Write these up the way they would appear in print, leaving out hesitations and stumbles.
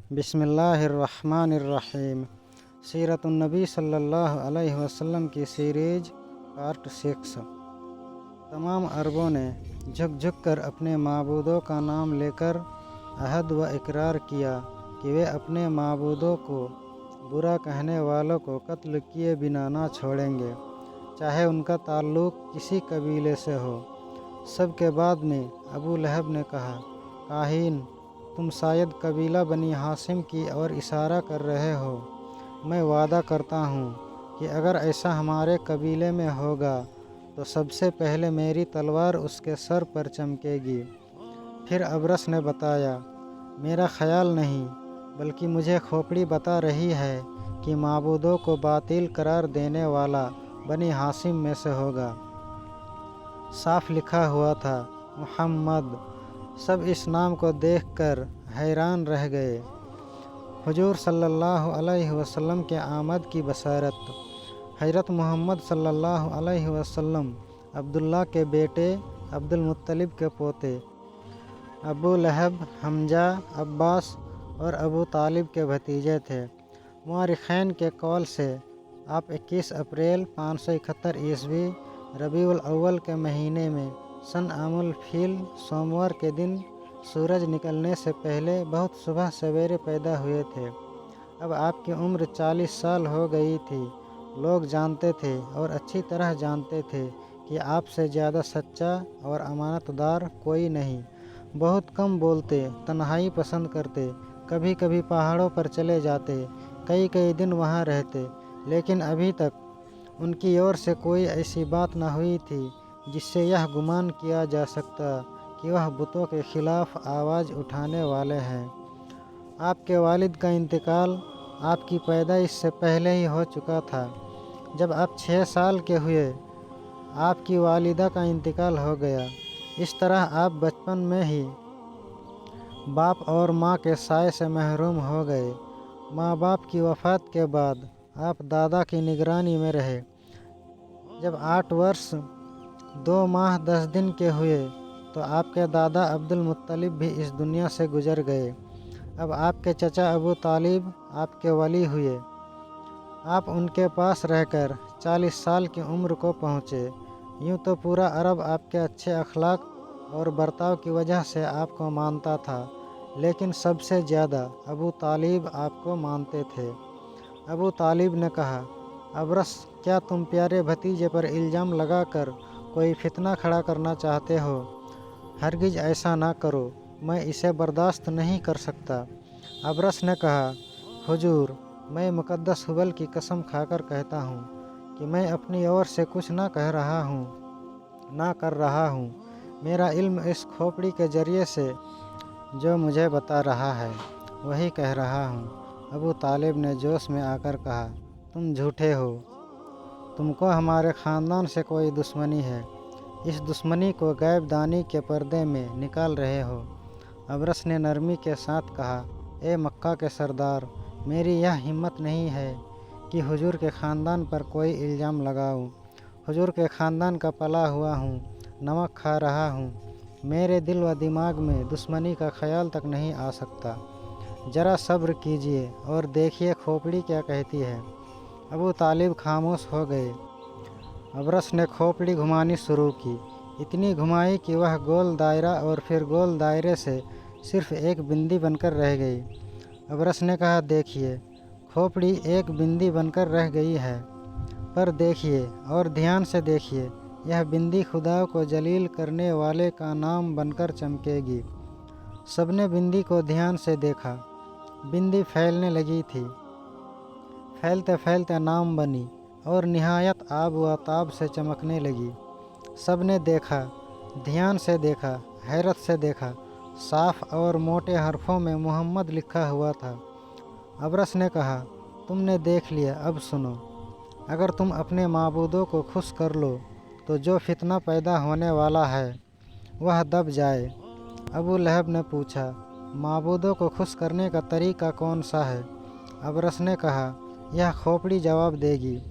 बिस्मिल्लाहिर्रहमानिर्रहीम। सीरतुन्नबी सल्लल्लाहु अलैहि वसल्लम की सीरीज पार्ट 6। तमाम अरबों ने झुक झुक कर अपने माबूदों का नाम लेकर अहद व इकरार किया कि वे अपने माबूदों को बुरा कहने वालों को कत्ल किए बिना ना छोड़ेंगे, चाहे उनका ताल्लुक़ किसी कबीले से हो। सबके बाद में अबू लहब ने कहा, काहीन, तुम शायद कबीला बनी हाशिम की ओर इशारा कर रहे हो। मैं वादा करता हूँ कि अगर ऐसा हमारे कबीले में होगा तो सबसे पहले मेरी तलवार उसके सर पर चमकेगी। फिर अबरस ने बताया, मेरा ख्याल नहीं बल्कि मुझे खोपड़ी बता रही है कि माबूदों को बातिल करार देने वाला बनी हाशिम में से होगा। साफ लिखा हुआ था मुहम्मद। सब इस नाम को देखकर हैरान रह गए। हुजूर सल्लल्लाहु अलैहि वसल्लम के आमद की बशारत। हज़रत मोहम्मद सल्लल्लाहु अलैहि वसल्लम अब्दुल्ला के बेटे अब्दुल मुत्तलिब के पोते अबू लहब, हमजा, अब्बास और अबू तालिब के भतीजे थे। मुअर्रिखीन के कौल से आप 21 अप्रैल 571 ईस्वी रबीउल अव्वल के महीने में सन आमुल फील सोमवार के दिन सूरज निकलने से पहले बहुत सुबह सवेरे पैदा हुए थे। अब आपकी उम्र 40 साल हो गई थी। लोग जानते थे और अच्छी तरह जानते थे कि आपसे ज़्यादा सच्चा और अमानतदार कोई नहीं। बहुत कम बोलते, तन्हाई पसंद करते, कभी कभी पहाड़ों पर चले जाते, कई कई दिन वहाँ रहते, लेकिन अभी तक उनकी ओर से कोई ऐसी बात न हुई थी जिससे यह गुमान किया जा सकता कि वह बुतों के खिलाफ आवाज़ उठाने वाले हैं। आपके वालिद का इंतकाल आपकी पैदाइश से पहले ही हो चुका था। जब आप 6 साल के हुए, आपकी वालिदा का इंतकाल हो गया। इस तरह आप बचपन में ही बाप और माँ के साए से महरूम हो गए। माँ बाप की वफ़ात के बाद आप दादा की निगरानी में रहे। जब 8 वर्ष 2 माह 10 दिन के हुए तो आपके दादा अब्दुल मुत्तलिब भी इस दुनिया से गुजर गए। अब आपके चचा अबू तालिब आपके वली हुए। आप उनके पास रहकर 40 साल की उम्र को पहुँचे। यूँ तो पूरा अरब आपके अच्छे अखलाक और बर्ताव की वजह से आपको मानता था, लेकिन सबसे ज़्यादा अबू तालिब आपको मानते थे। अबू तालिब ने कहा, अबरस, क्या तुम प्यारे भतीजे पर इल्ज़ाम लगाकर कोई फितना खड़ा करना चाहते हो? हरगिज़ ऐसा ना करो, मैं इसे बर्दाश्त नहीं कर सकता। अबरस ने कहा, हुजूर, मैं मुक़द्दस हुबल की कसम खाकर कहता हूँ कि मैं अपनी ओर से कुछ ना कह रहा हूँ, ना कर रहा हूँ। मेरा इल्म इस खोपड़ी के ज़रिए से जो मुझे बता रहा है वही कह रहा हूँ। अबू तालिब ने जोश में आकर कहा, तुम झूठे हो। तुमको हमारे ख़ानदान से कोई दुश्मनी है। इस दुश्मनी को गैबदानी के पर्दे में निकाल रहे हो। अबरस ने नरमी के साथ कहा, ए मक्का के सरदार, मेरी यह हिम्मत नहीं है कि हुजूर के ख़ानदान पर कोई इल्ज़ाम लगाऊं। हुजूर के ख़ानदान का पला हुआ हूँ, नमक खा रहा हूँ। मेरे दिल व दिमाग में दुश्मनी का ख्याल तक नहीं आ सकता। ज़रा सब्र कीजिए और देखिए खोपड़ी क्या कहती है। अबू तालिब खामोश हो गए। अबरस ने खोपड़ी घुमानी शुरू की। इतनी घुमाई कि वह गोल दायरा और फिर गोल दायरे से सिर्फ एक बिंदी बनकर रह गई। अबरस ने कहा, देखिए, खोपड़ी एक बिंदी बनकर रह गई है, पर देखिए और ध्यान से देखिए, यह बिंदी खुदा को जलील करने वाले का नाम बनकर चमकेगी। सबने बिंदी को ध्यान से देखा। बिंदी फैलने लगी थी। फैलते फैलते नाम बनी और निहायत आब व ताब से चमकने लगी। सब ने देखा, ध्यान से देखा, हैरत से देखा। साफ और मोटे हरफों में मोहम्मद लिखा हुआ था। अबरस ने कहा, तुमने देख लिया, अब सुनो। अगर तुम अपने माबूदों को खुश कर लो तो जो फितना पैदा होने वाला है वह दब जाए। अबू लहब ने पूछा, माबूदों को खुश करने का तरीका कौन सा है? अबरस ने कहा, यह खोपड़ी जवाब देगी।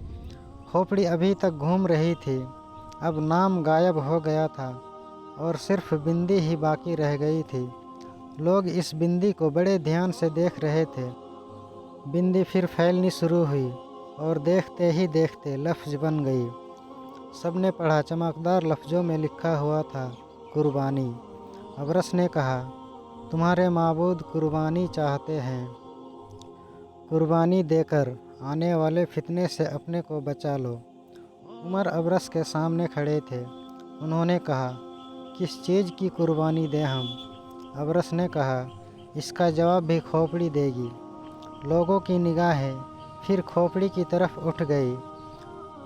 खोपड़ी अभी तक घूम रही थी। अब नाम गायब हो गया था और सिर्फ बिंदी ही बाकी रह गई थी। लोग इस बिंदी को बड़े ध्यान से देख रहे थे। बिंदी फिर फैलनी शुरू हुई और देखते ही देखते लफ्ज़ बन गई। सबने पढ़ा। चमकदार लफ्ज़ों में लिखा हुआ था, कुर्बानी। अबरस ने कहा, तुम्हारे माबूद कुर्बानी चाहते हैं। कुर्बानी देकर आने वाले फितने से अपने को बचा लो। उमर अबरस के सामने खड़े थे। उन्होंने कहा, किस चीज़ की कुर्बानी दें हम? अबरस ने कहा, इसका जवाब भी खोपड़ी देगी। लोगों की निगाहें फिर खोपड़ी की तरफ उठ गई।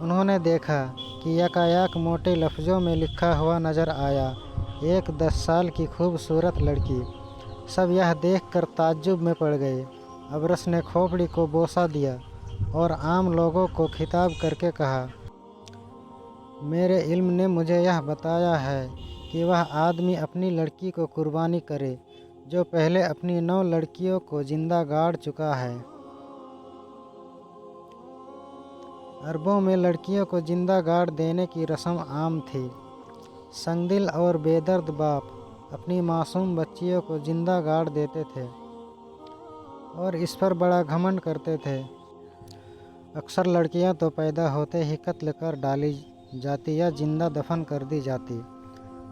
उन्होंने देखा कि यकायक मोटे लफ्ज़ों में लिखा हुआ नज़र आया, एक 10 साल की खूबसूरत लड़की। सब यह देखकर ताज्जुब में पड़ गए। अबरस ने खोपड़ी को बोसा दिया और आम लोगों को खिताब करके कहा, मेरे इल्म ने मुझे यह बताया है कि वह आदमी अपनी लड़की को कुर्बानी करे जो पहले अपनी 9 लड़कियों को जिंदा गाड़ चुका है। अरबों में लड़कियों को जिंदा गाड़ देने की रस्म आम थी। संगदिल और बेदर्द बाप अपनी मासूम बच्चियों को जिंदा गाड़ देते थे और इस पर बड़ा घमंड करते थे। अक्सर लड़कियां तो पैदा होते ही कत्ल कर डाली जाती या जिंदा दफन कर दी जाती,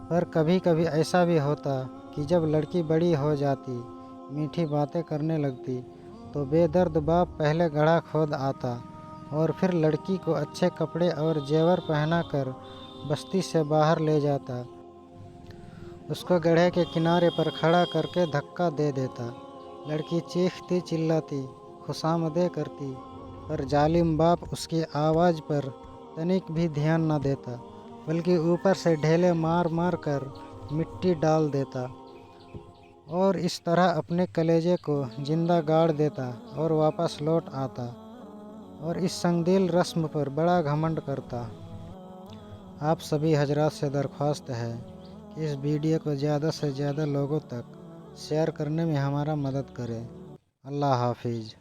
पर कभी कभी ऐसा भी होता कि जब लड़की बड़ी हो जाती, मीठी बातें करने लगती, तो बेदर्द बाप पहले गड्ढा खोद आता और फिर लड़की को अच्छे कपड़े और जेवर पहनाकर बस्ती से बाहर ले जाता। उसको गड्ढे के किनारे पर खड़ा करके धक्का दे देता। लड़की चीखती चिल्लाती, खुशामदें करती, पर जालिम बाप उसकी आवाज़ पर तनिक भी ध्यान न देता, बल्कि ऊपर से ढेले मार मार कर मिट्टी डाल देता और इस तरह अपने कलेजे को जिंदा गाड़ देता और वापस लौट आता और इस संगीन रस्म पर बड़ा घमंड करता। आप सभी हजरात से दरख्वास्त है कि इस वीडियो को ज़्यादा से ज़्यादा लोगों तक शेयर करने में हमारा मदद करें। अल्लाह हाफिज़।